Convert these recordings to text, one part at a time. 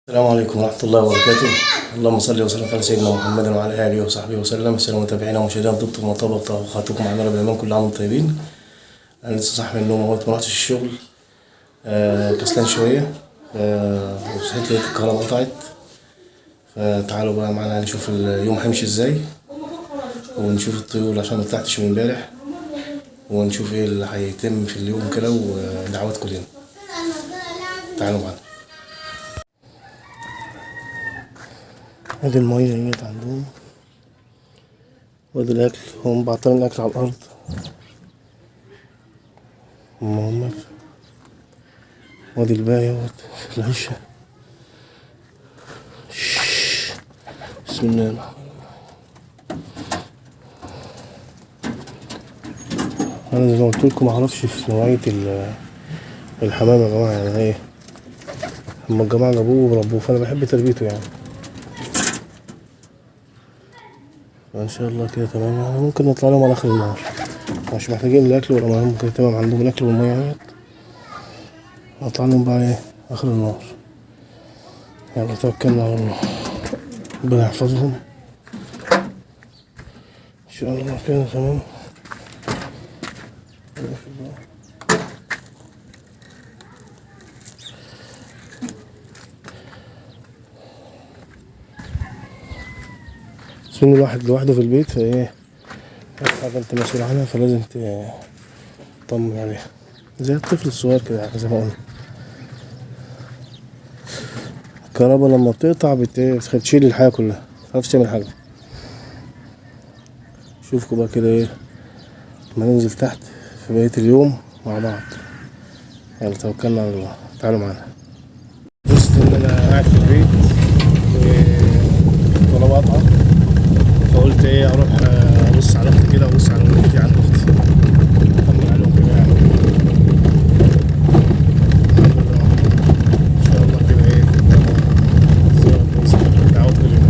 السلام عليكم ورحمة الله وبركاته. اللهم صل وسلم على سيدنا محمد وعلى آله وصحبه وسلم. السلام متابعينا ومشاهدينا، طبتم وطابت طبخاتكم على بالأمان، كل عام وانتم طيبين. أنا لسه صاحي من النوم اهوت، مرحتش الشغل. كسلان شوية. وصحيت لقيت الكهرباء قطعت. فتعالوا بقى معانا نشوف اليوم هيمشي ازاي، ونشوف الطيور عشان مطلعتش من امبارح، ونشوف ايه اللي هيتم في اليوم كده، ودعوات كلنا. تعالوا معانا. ادي المية اهيت عندهم، وادي الاكل، هم بعطلين الاكل على الارض. هم وادي الباقي اهوت في العشة. بسم الله الرحمن الرحيم. انا زي ما قلت لكم معرفش في نوعية الحمام يا جماعة، يعني ايه، هما الجماعة جابوه وربوه، فانا بحب تربيته يعني. فان شاء الله كده تمام، يعني ممكن نطلع لهم على اخر النهار، مش محتاجين الاكل ولا ما ممكن تمام عندهم الاكل والمية اهيت. نطلع لهم بقى ايه اخر النهار. يلا توكلنا على الله، ربنا يحفظهم ان شاء الله كده تمام. بس من الواحد لوحده في البيت، فايه حاجة انت مسؤول عنها، فلازم تطمن عليها زي الطفل الصغير كده، يعني زي ما قلنا. الكهرباء لما بتقطع بتشيل الحياة كلها، متعرفش تعمل حاجة. شوفكوا بقى كده ايه ما ننزل تحت في بقية اليوم مع بعض. يلا توكلنا على الله، تعالوا معانا. بص ان انا قاعد في البيت والكهرباء قاطعة، فقلت ايه اروح ابص على اختي كده، وابص على ولادتي عند اختي، اطمن عليهم كده يعني. ان شاء الله كده ايه زيارة كويسة، دعوات كل يوم.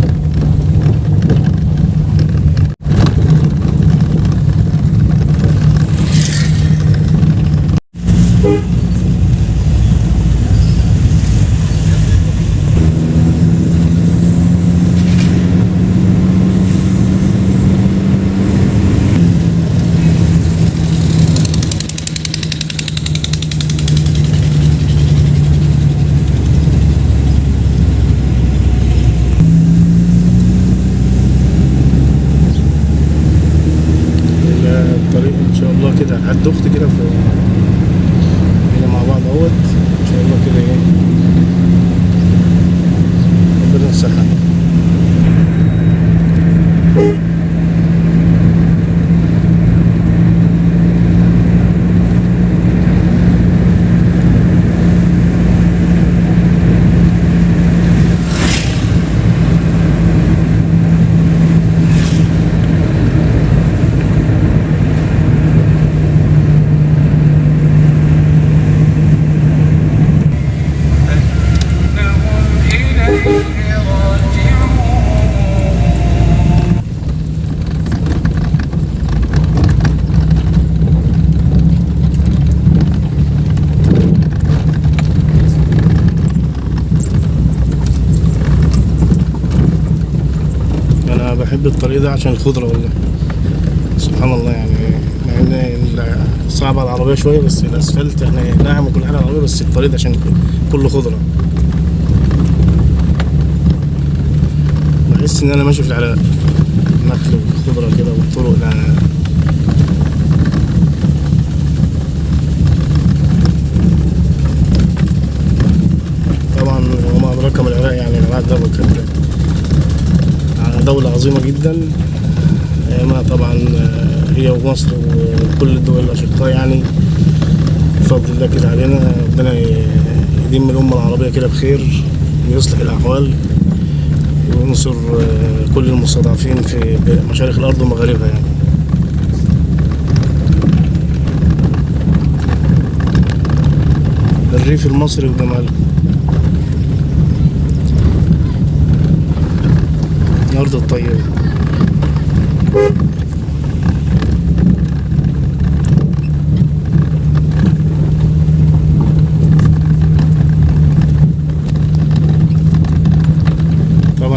الطريق ان شاء الله كده هعد اختي كده هنا مع بعض اهوت، ان شاء الله كده ايه ربنا يسهل. انا بحب الطريق ده عشان الخضرة، والله سبحان الله، يعني مع ان صعب على العربية شوية، بس الاسفلت يعني ناعم وكل حاجة على العربية، بس الطريق ده عشان كله خضرة، بحس ان انا ماشي في العراق، نخل وخضرة كده والطرق طبعا وما ادراك ما العراق، يعني العراق دولة عظيمة جدا، ما طبعا هي ومصر وكل الدول الأشقاء، يعني بفضل الله كده علينا، ربنا يديم الأمة العربية كده بخير، ويصلح الأحوال، وينصر كل المستضعفين في مشارق الأرض ومغاربها يعني. الريف المصري وجماله، الأرض الطيبة.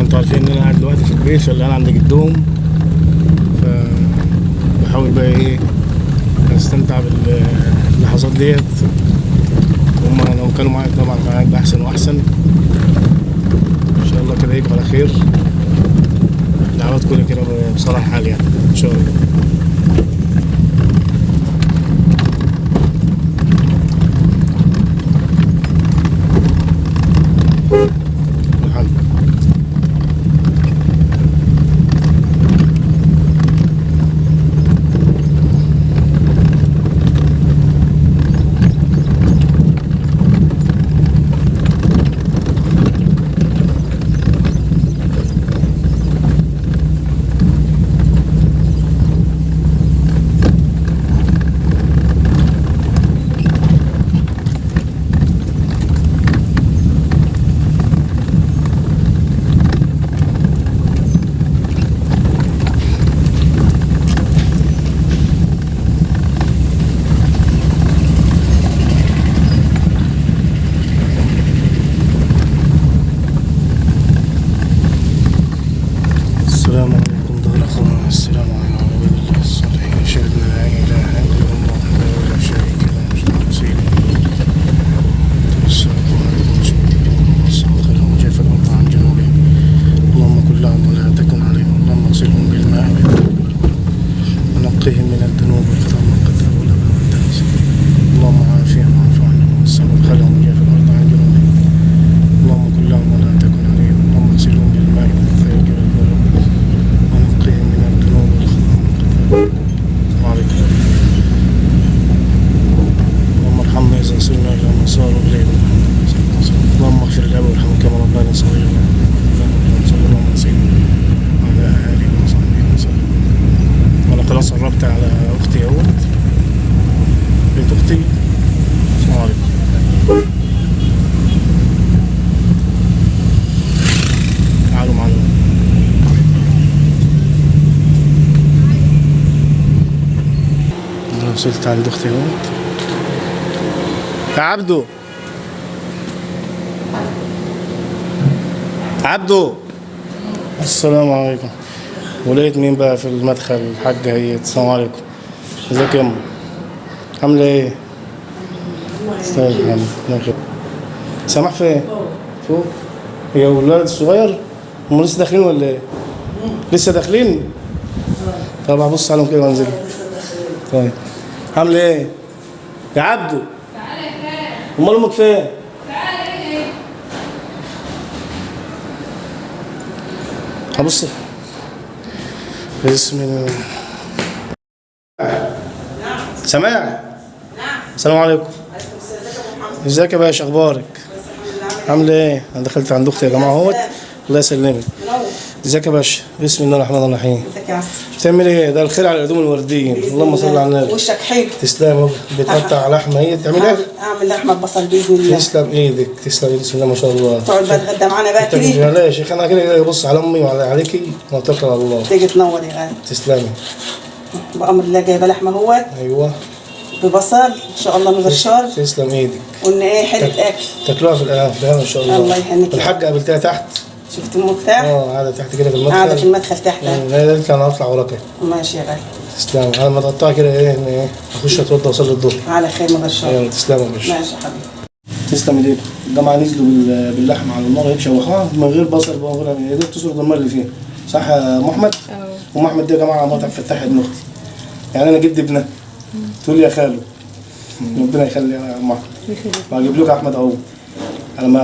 طبعا انتوا عارفين ان انا قاعد دلوقتي في البيت فاللي عند جدهم، فبحاول بقى ايه استمتع باللحظات ديت. هما لو كانوا معايا طبعا كان هيبقى احسن واحسن. ان شاء الله كده يبقى على خير. دعوات كلها كده بصلاح حال يعني ان شاء الله. السلام عليكم دار أخونا، السلام على عباد الله الصالحين، أشهد أن لا إله إلا الله وحده لا شريك له وأشهد أن سيدنا السلام عليكم اللهم صل خيرا وجاف الأرض عن جنوبهم، اللهم كن لهم ولا تكن عليهم، اللهم اغسلهم بالماء والثلج ونقهم من الذنوب واختار من قدر ولا بالمداس، اللهم عافيهم واعف عنهم والسلام خيرهم وجاف الأرض عن جنوبهم، اللهم كن لهم ولا تكن عليهم، اللهم اغسلهم بالماء والثلج والبرد ونقهم من الذنوب والخطايا. اللهم ارحمنا إذا صرنا إلى ما صاروا إليه، اللهم اغفر لأبي وارحمه كما رباني صغيرا، اللهم صل على سيدنا وعلى آله وصحبه وسلم. وأنا خلاص قربت على أختي أهوت، بيت أختي. السلام عليكم. تعالوا معنا. أنا وصلت عند أختي أهوت. يا عبدو، عبدو، السلام عليكم. ولقيت مين بقى في المدخل؟ الحاجة هي. السلام عليكم. ازيك يا أم؟ عاملة ايه؟ استاذ محمد. سامح فين؟ فوق؟ هي والولد الصغير؟ هم لسه داخلين ولا ايه؟ لسه داخلين؟ طب هبص عليهم كده وانزل. طيب. عاملة ايه؟ يا عبدو. تعالى يا كريم. امال امك فين؟ تعالى ايه؟ هبص. بسم الله. نعم. سماع؟ نعم. السلام عليكم. ازيك يا باشا، اخبارك؟ عامله ايه؟ انا دخلت عند اختي يا جماعه اهوت. الله يسلمك. ازيك يا باشا؟ بسم الله الرحمن الرحيم. ازيك يا عسل؟ بتعمل ايه؟ ده الخير على الهدوم الورديين. اللهم صل على النبي. وشك حلو. تسلم. بتقطع لحمه هي بتعمل ايه؟ اعمل لحمه بصل باذن الله. تسلم ايدك، تسلم ايدك. بسم الله ما شاء الله. تقعد بقى تتغدى معانا بقى كده؟ لا يا شيخ، انا كده بص على امي وعلى عليكي واتوكل على الله. تيجي تنور يا غالي. تسلمي. بامر الله جايبه لحمه اهوت. ايوه. ببصل ان شاء الله مبشر. تسلم ايدك. قلنا ايه حلة اكل. تاكلوها في القهوه ان شاء الله. الله يهنيك. الحاجه قابلتها تحت. شفت امك تحت؟ قاعده تحت كده في المدخل. قاعده في المدخل تحت. هي قالت لي انا هطلع وراك. ماشي يا غالي. تسلم. على ما تقطعها كده ايه اخش اتوضى واصلي الظهر. على خير مبشر. ايوه تسلم يا باشا. ماشي يا حبيبي. تسلم ايديك. الجماعه نزلوا باللحمه على النار يشوحوها من غير بصل بقى وغير يا دوب تسلق الماء اللي فيها. صح يا ام احمد؟ ام احمد دي يا جماعه مطعم فتاح ابن اختي. يعني انا جبت ابنها. تقول لي يا خالو. ربنا يخلي يا ام احمد. وهجيب لك احمد اهو على ما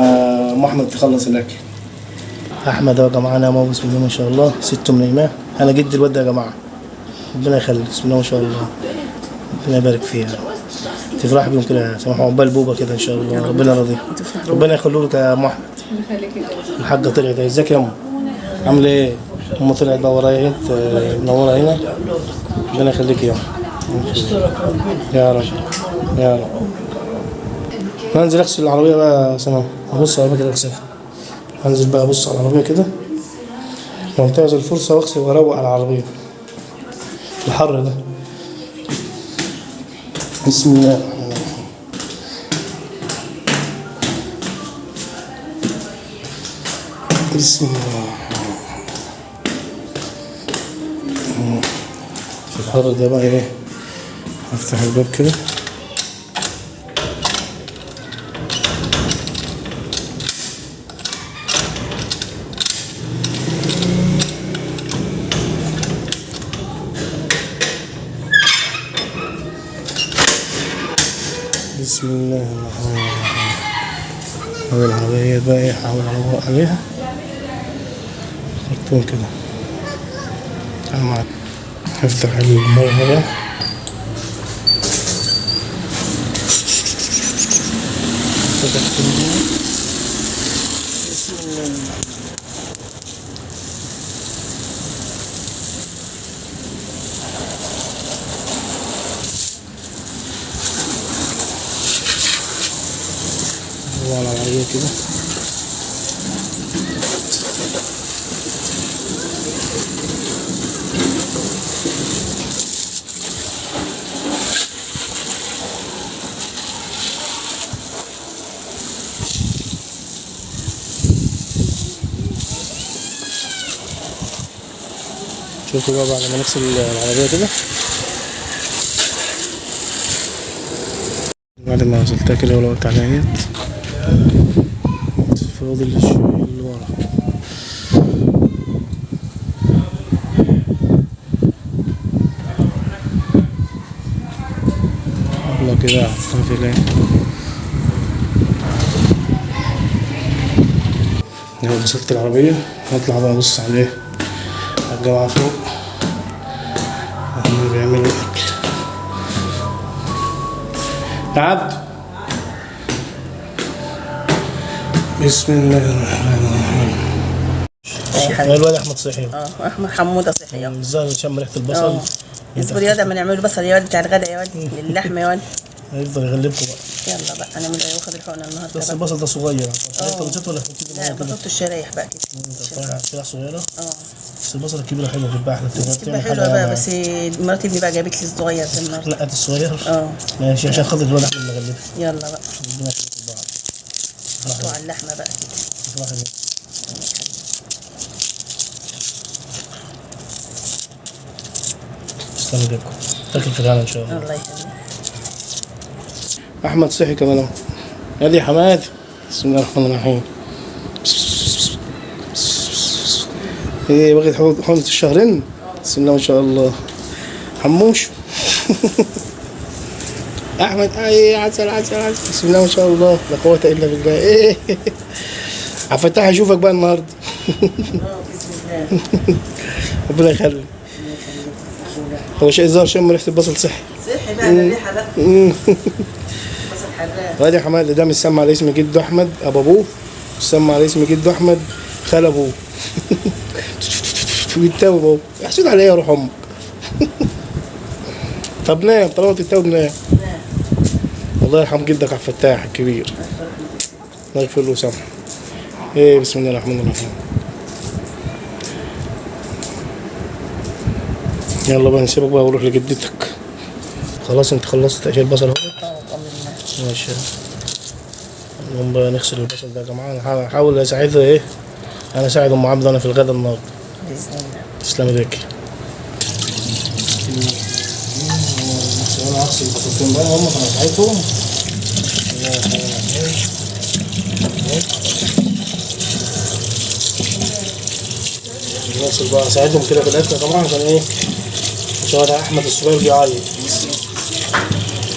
ام احمد تخلص الاكل. احمد اهو يا جماعه انا بسم الله ما شاء الله. سته منيماه. انا جد الواد ده يا جماعه. ربنا يخلي. بسم الله ما شاء الله. ربنا يبارك فيها. تفرح بيهم كده يا سماح عقبال بوبه كده ان شاء الله. ربنا راضي. ربنا يخليه لك يا ام احمد. الحاجه طلعت. ازيك يا ام؟ عامله ايه؟ ام طلعت بقى ورايا منوره هنا. ربنا يخليك يا ام. يا رب يا رب. هنزل اغسل العربيه بقى يا سماح. ابص على العربيه كده اغسلها. هنزل بقى ابص على العربيه كده وانتهز الفرصه واغسل واروق على العربيه في الحر ده. بسم الله الرحمن الرحيم. بسم الله. الحر ده بقى ايه، افتح الباب كده. بسم الله الرحمن الرحيم. هذه العربية بقى ايه، احاول اروق عليها خرطوم كده. تعال معايا. هفتح المية بقى. فتحت المية. بسم الله. على العربية كده. شوفوا بقى بعد ما نغسل العربية كده، بعد ما غسلتها كده ولو قلت عليها فاضل الشوية اللي ورا. والله كده هحطها في العين. لو غسلت العربية هطلع بقى ابص على الجماعة فوق هما بيعملوا الأكل. يا عبد، بسم الله الرحمن الرحيم. الواد احمد صحي. احمد حموده صحي. ازاي شم ريحه البصل؟ اصبر يا واد اما نعمله بصل يا واد بتاع الغدا يا واد للحمه يا واد. هيفضل يغلبكم بقى. يلا بقى هنعمل ايه، واخد الحقنه النهارده. بس البصل ده صغير. طلعت ولا لا بحط الشرايح بقى كده. شرايح صغيره. بس البصل الكبيره حلوه بتبقى احلى. بتبقى حلوه بقى، بس مرات ابني بقى جابت لي الصغير ده النهارده. نقت الصغير. ماشي عشان خاطر الواد احمد مغلبها. يلا بقى حطوا على اللحمه بقى كده. تسلم ايديكم. تاكل في الهنا ان شاء الله. الله يخليك. احمد صحي كمان اهو. ادي حماد. بسم الله الرحمن الرحيم. ايه واخد حقنة الشهرين. بسم الله ما شاء الله. حموش. احمد عسل عسل عسل. بسم الله ما شاء الله لا قوة الا بالله. ايه عبد الفتاح اشوفك بقى النهارده. ربنا يخليك. هو شيء ظهر شم ريحة البصل صحي. صحي بقى الريحة بقى. بصل حراق. وادي حماد ده مسمى على اسم جده احمد ابو ابوه، مسمى على اسم جده احمد خال ابوه. بيتاوب اهو. يحسد عليا يا روح امك. طب نام طالما بتتاوب نام. الله يرحم جدك عبد الفتاح الكبير. الله يغفر له ويسامحه. ايه بسم الله الرحمن الرحيم. يلا بقى نسيبك بقى ونروح لجدتك. خلاص انت خلصت تقشير البصل اهو. ماشي. نقوم بقى نغسل البصل ده يا جماعه. هحاول اساعدها ايه، انا اساعد ام عبده انا في الغدا النهارده. باذن الله. تسلم ايديك. انا هغسل البطاطين بقى هم كانوا بتاعتهم. نغسل بقى اساعدهم كده في الاكل يا جماعه عشان ايه، عشان احمد الصغير بيعيط.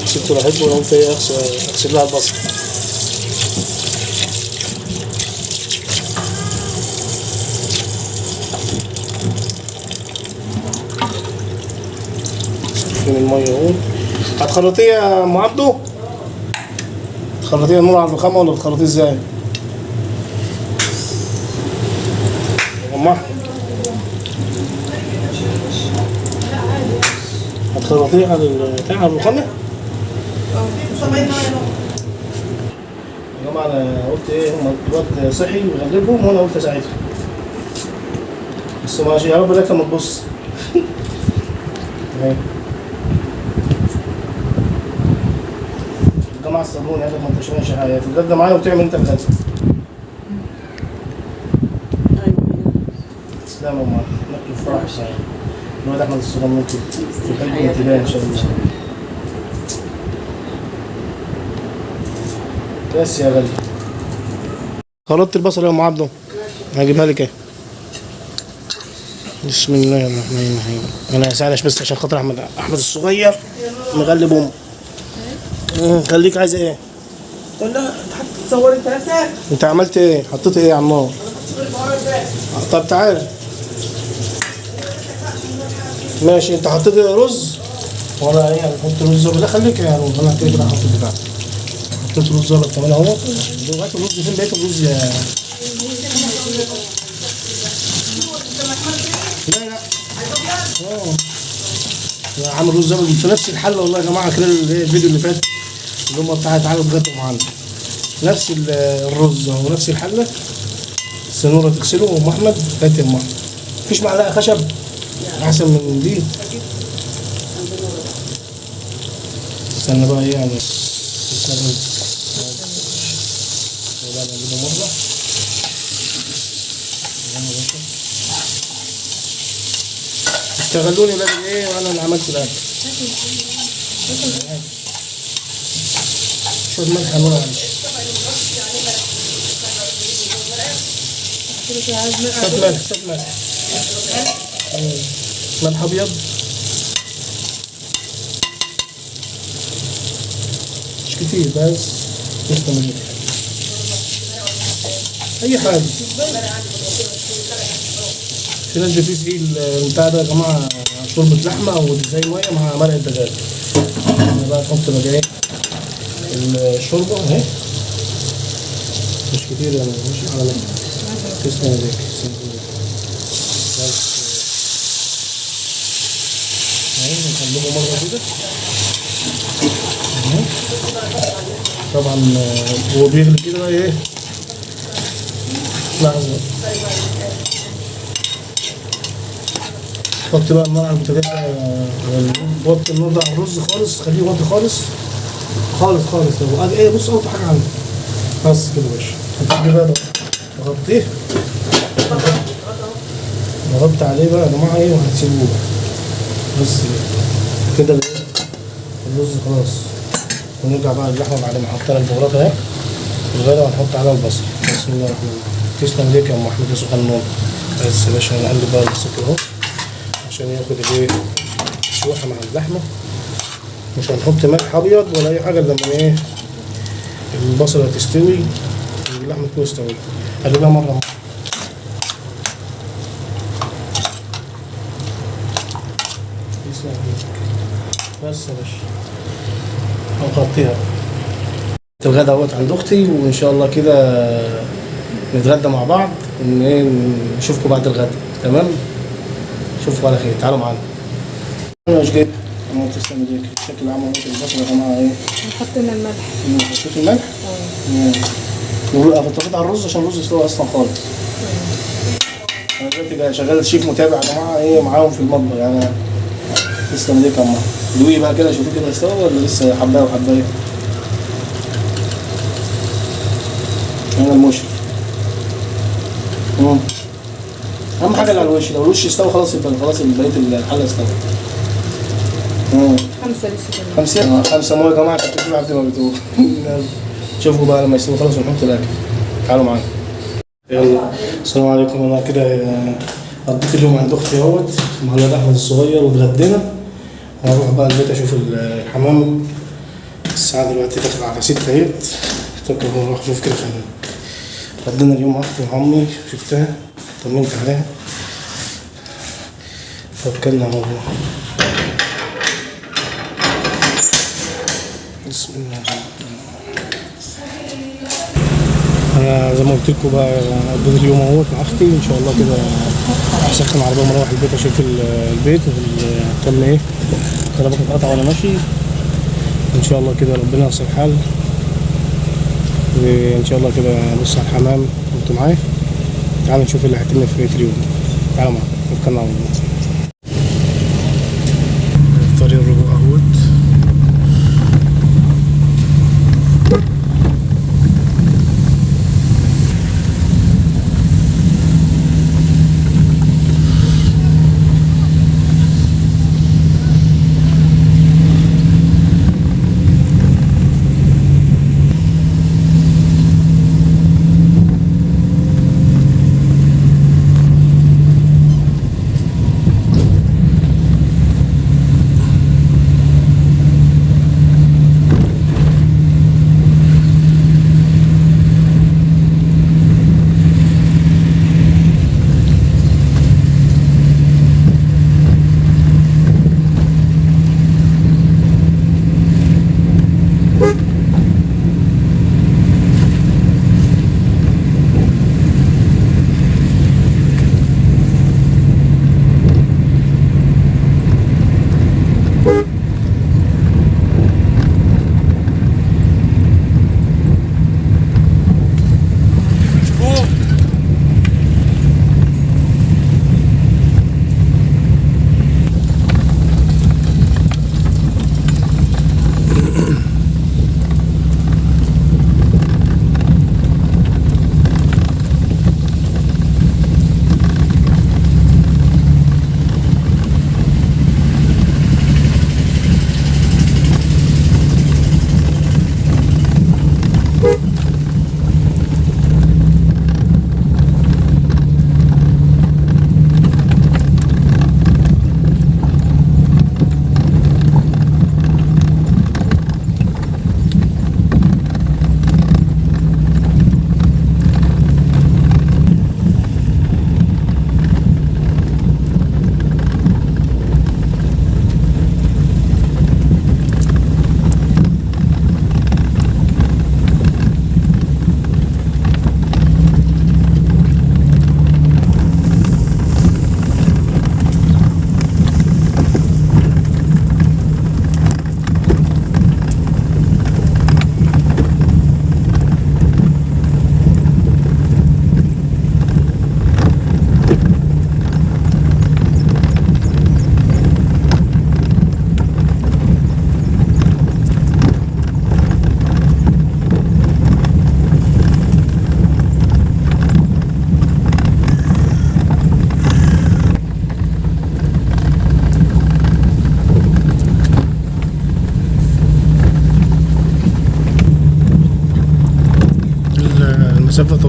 سبته لحد وانا قلت ايه اغسل لها البصل. فين الميه اهو. هتخلطيه يا ام عبده؟ تخلطيه النور على الرخامه ولا بتخلطيه ازاي؟ يا ام احمد هتخلطيه على بتاع الرخامه؟ يا جماعه انا قلت ايه، هم الواد صحي ويغلبهم وانا قلت اساعدهم. بس ماشي يا رب الاكل ما تبص. الجماعه الصابون هذا ما انتشرش حاجه، تتغدى معايا وتعمل انت الغدا. تسلم يا ام ناكل الفرح. الواد احمد الصغنن كده تحب الانتباه ان شاء الله. بس يا غالي خلطت البصل يا ام عبده، هجيبها لك اهي. بسم الله الرحمن الرحيم. انا هساعدك بس عشان خاطر احمد الصغير مغلب امه. خليك عايز ايه؟ قول لها تصور انت نفسك. انت عملت ايه؟ حطيت ايه على النار؟ طب تعال ماشي. انت حطيت رز ولا ايه؟ هنحط رز لا خليك يعني انا كده كده حطيت بتاع. حطيت رز ابيض كمان اهو. دلوقتي الرز فين بقيت الرز يا لا لا يا عامل رز ابيض في نفس الحله والله يا جماعه كده الفيديو اللي فات اللي هم بتاع تعالوا اتغدوا معانا نفس الرز ونفس الحله. السنوره تغسله ام احمد هات يا ام احمد. مفيش معلقه خشب احسن من دي. استنى بقى ايه يعني استنى ولا نجيبه مره. اشتغلوني ولاد ايه وانا اللي عملت الاكل. شويه ملح نور عليه. شويه ملح شويه ملح. ملح ابيض مش كتير بس تستمر اي حاجه. في ناس بتسقي البتاع ده يا جماعه شوربه لحمه وزي ميه مع مرق الدجاج. انا بقى تحط بقى ايه الشوربه اهي مش كتير يعني مش على مهلك. تسلم ايديك بس اهي نقلبه مره كده. طبعا هو بيغلي كده بقى ايه لحظه. حط بقى النار على البوتاجاز وطي النار ده على الرز خالص. خليه يوطي خالص خالص خالص. ايه بص اوطي حاجه عندك بس كده يا باشا. هتيجي بقى تغطيه نغطي عليه بقى يا جماعه ايه وهتسيبوه بس كده الرز خلاص. ونرجع بقى اللحمه بعد ما حطينا البهارات اهي الغدا وهنحط عليها البصل. بسم الله الرحمن الرحيم. تسلم ليك يا ام احمد يا سبحان. بس يا باشا هنقلب بقى البصل اهو عشان ياخد الايه شوحه مع اللحمه. مش هنحط ملح ابيض ولا اي حاجه لما ايه البصله تستوي واللحمه تكون استوت. قلبها مره بس يا باشا هنغطيها. الغدا اهوت عند اختي وان شاء الله كده نتغدى مع بعض نشوفكم بعد الغدا. تمام اشوفكم على خير. تعالوا معانا. انا مش جايب انا تسلم ايديك. الشكل عامل ايه البصل يا جماعه ايه نحط لنا الملح. حطيت الملح حطيت على الرز عشان الرز يستوي اصلا خالص. انا دلوقتي شغال شيف متابع يا جماعه ايه معاهم في المطبخ يعني. تسلم ايديك يا عم. دوقي بقى كده شوفي كده استوى ولا لسه حبايه وحبايه. انا المشرف. اهم حاجه اللي على الوش. لو الوش استوى خلاص يبقى خلاص بقيه الحله استوت. 5 لسه كمان. 5 مو يا جماعه. كنت بتقول عبد ما بتقول. شوفوا بقى لما يستوي خلاص ونحط الاكل. تعالوا معانا. يلا السلام عليكم. انا كده قضيت اليوم عند اختي اهوت مع الواد احمد الصغير واتغدينا. هروح بقى البيت اشوف الحمام. الساعه دلوقتي داخله على 6 اهيت. افتكر نروح اشوف كده عشان قضينا اليوم مع اختي مع امي شفتها طمنت عليها توكلنا على الله. بسم الله. انا زي ما قلت لكم بقى قضيت اليوم اهوت مع اختي. ان شاء الله كده هسخن العربيه ومروح البيت اشوف البيت تم ايه. انا باخد قطع وانا ماشي ان شاء الله كده ربنا ييسر الحال. وان شاء الله كده نبص على الحمام انتوا معايا. تعالوا نشوف اللي هيتم في بقيه اليوم. تعالوا معايا توكلنا على الله. طريق الرجوع اهوت.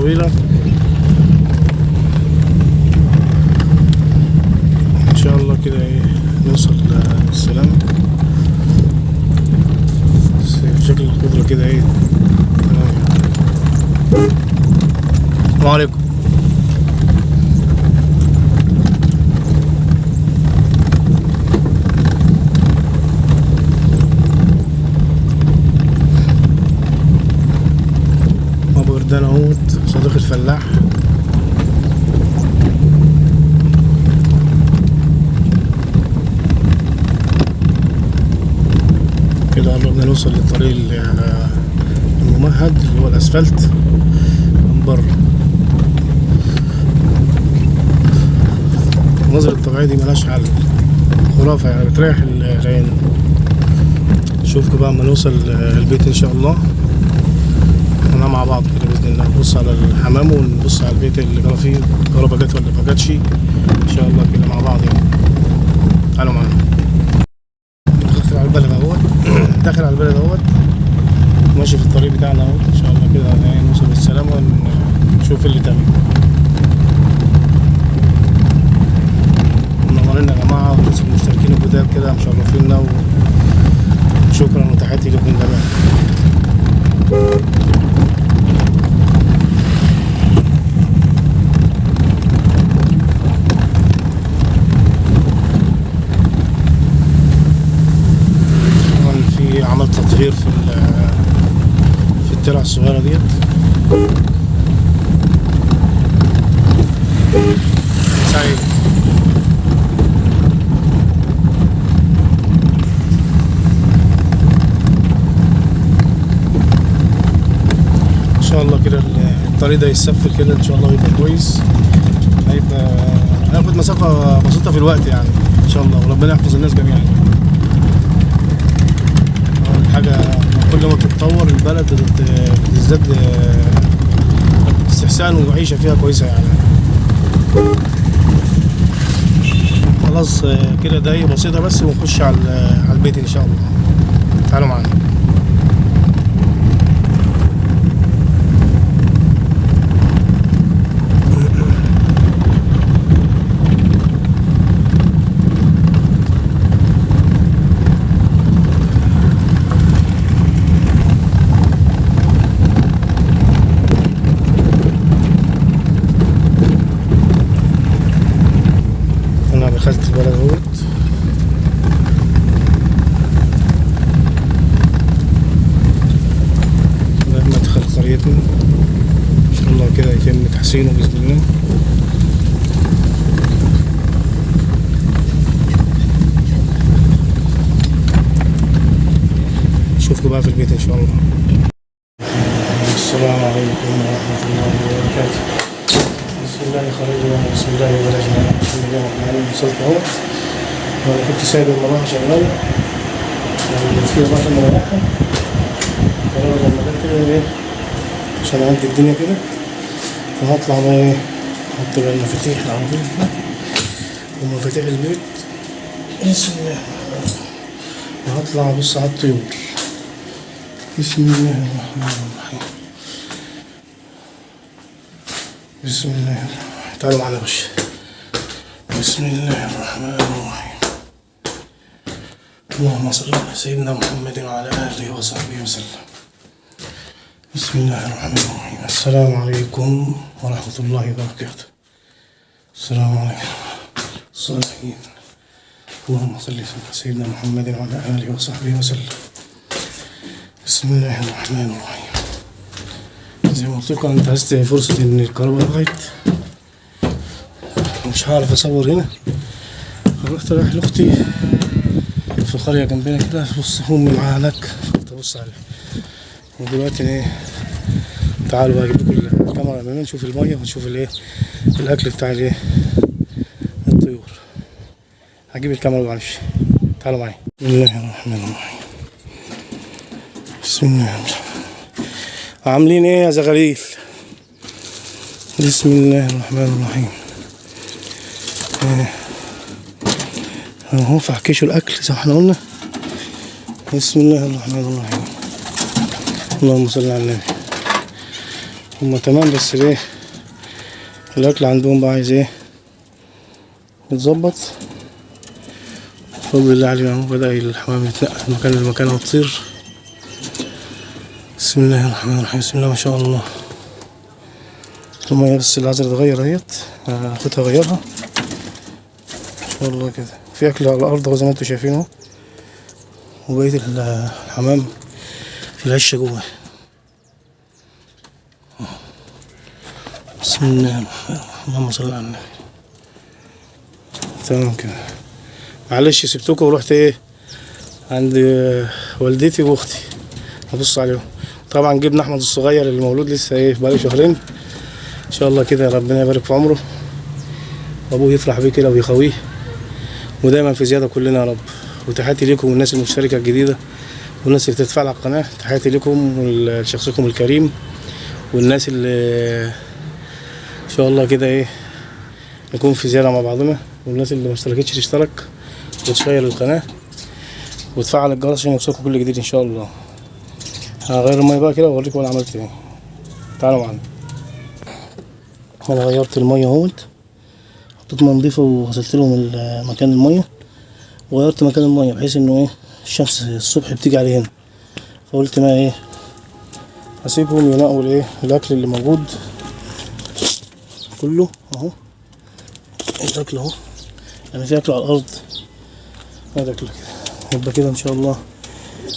طويلة. ان شاء الله كده نوصل بالسلامة. شكل الخضرة كده السلام عليكم. ابو وردان اهوت صديق الفلاح. كده قربنا نوصل للطريق الممهد اللي هو الاسفلت من بره. المناظر الطبيعية دي ملهاش حل، خرافة يعني، بتريح العين. نشوفكم بقى اما نوصل البيت ان شاء الله، وننام مع بعض كده باذن الله. نبص على الحمام ونبص على البيت اللي جرى فيه الكهرباء جت ولا ما جاتش ان شاء الله كده مع بعض يعني. تعالوا معانا. داخل على البلد اهوت داخل على البلد اهوت، ماشي في الطريق بتاعنا اهوت. ان شاء الله كده نوصل بالسلامة ونشوف اللي تاني. منورين يا جماعة، والناس المشتركين الجداد كده مشرفينا، وشكرا وتحياتي لكم جميعا. في عمل تطهير في الترعة الصغيرة ديت. سعيد ان شاء الله كده الطريق ده يتسفل كده ان شاء الله ويبقى كويس. هياخد مسافة بسيطة في الوقت يعني ان شاء الله، وربنا يحفظ الناس جميعا. حاجة كل ما تتطور البلد بتزداد استحسان وعيشة فيها كويسة يعني. خلاص كده دقايق بسيطة بس ونخش على البيت ان شاء الله. تعالوا معانا. دخلت البلد اهوت. مدخل قريتنا ان شاء الله كده يتم تحسينه باذن الله. نشوفكم بقى في البيت ان شاء الله. السلام عليكم ورحمة الله وبركاته. بسم الله خرجنا بسم الله ولجنا بسم الله الرحمن الرحيم. وصلت اهو، وانا كنت سايب المروحة شغالة في مروحة مريحة. قررت لما جت كده عشان اهدي الدنيا كده، وهطلع بقى احط بقى المفاتيح العربية ومفاتيح البيت. بسم الله وهطلع ابص على الطيور. بسم الله الرحمن الرحيم. بسم الله الرحمن الرحيم. تعالوا معنا يا باشا. بسم الله الرحمن الرحيم. اللهم صل على سيدنا محمد وعلى آله وصحبه وسلم. بسم الله الرحمن الرحيم. السلام عليكم ورحمة الله وبركاته. السلام عليكم الصالحين. اللهم صل على سيدنا محمد وعلى آله وصحبه وسلم. بسم الله الرحمن الرحيم. زي ما قلت لكم انا انتهزت فرصة ان الكهرباء لغت، مش هعرف اصور هنا. رحت رايح لاختي في قرية جنبنا كده، بص امي معاها هناك، كنت ابص عليها. ودلوقتي تعالوا بقى اجيب لكم الكاميرا امامنا نشوف المية ونشوف الاكل بتاع الطيور. هجيب الكاميرا معلش، تعالوا معايا. بسم الله الرحمن الرحيم. بسم الله الرحمن الرحيم. عاملين ايه يا زغاليل؟ بسم الله الرحمن الرحيم. اهو فحكيشوا الاكل زي ما احنا قلنا. بسم الله الرحمن الرحيم. اللهم صل على النبي. هما تمام، بس ايه الاكل عندهم بقى عايز ايه يتظبط. بفضل الله عليهم بدأ الحمام يتنقل من مكان لمكان وتطير. بسم الله الرحمن الرحيم، بسم الله ما شاء الله. المية بس العزل اتغير اهيت، هاخدها اغيرها ان شاء الله كده. في اكل على الارض اهو زي ما انتوا شايفين اهو، وبقية الحمام في العشة جوه. بسم الله اللهم صل على النبي. تمام كده. معلش سبتكم ورحت ايه عند والدتي واختي ابص عليهم. طبعا جبنا احمد الصغير اللي مولود لسه ايه بقاله شهرين ان شاء الله كده، ربنا يبارك في عمره وابوه يفرح بيه كده ويخويه ودايما في زياده كلنا يا رب. وتحياتي ليكم والناس المشتركه الجديده والناس اللي بتتفاعل على القناه، تحياتي لكم ولشخصكم الكريم، والناس اللي ان شاء الله كده ايه نكون في زياده مع بعضنا، والناس اللي ما اشتركتش تشترك وتشير القناه وتفعل الجرس عشان يوصلكم كل جديد ان شاء الله. هغير الميه بقى كده واوريكم انا عملت ايه. تعالوا معانا. انا غيرت الميه اهوت، حطيت ميه نضيفه وغسلت لهم مكان الميه وغيرت مكان الميه بحيث انه ايه الشمس الصبح بتيجي عليه هنا، فقلت ما ايه هسيبهم ينقوا الايه الاكل اللي موجود كله اهو. الاكل اهو يعني في اكل على الارض، هذا اكل كده. يبقى كده ان شاء الله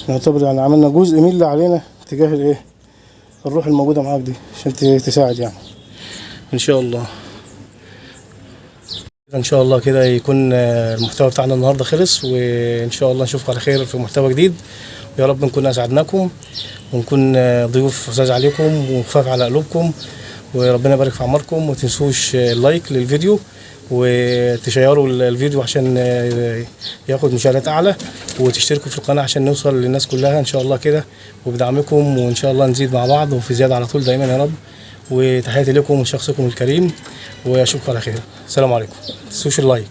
نعتبر يعني عملنا جزء من اللي علينا تجاه الايه الروح الموجوده معاك دي عشان تساعد يعني ان شاء الله. ان شاء الله كده يكون المحتوى بتاعنا النهارده خلص، وان شاء الله نشوفكم على خير في محتوى جديد، ويا رب نكون اسعدناكم ونكون ضيوف عزاز عليكم وخفاف على قلوبكم، وربنا يبارك في عمركم. ومتنسوش اللايك للفيديو وتشيروا الفيديو عشان ياخد مشاهدات اعلى، وتشتركوا في القناه عشان نوصل للناس كلها ان شاء الله كده، وبدعمكم وان شاء الله نزيد مع بعض وفي زياده على طول دايما يا رب. وتحياتي لكم وشخصكم الكريم، واشوفكم على خير. السلام عليكم. متنسوش اللايك.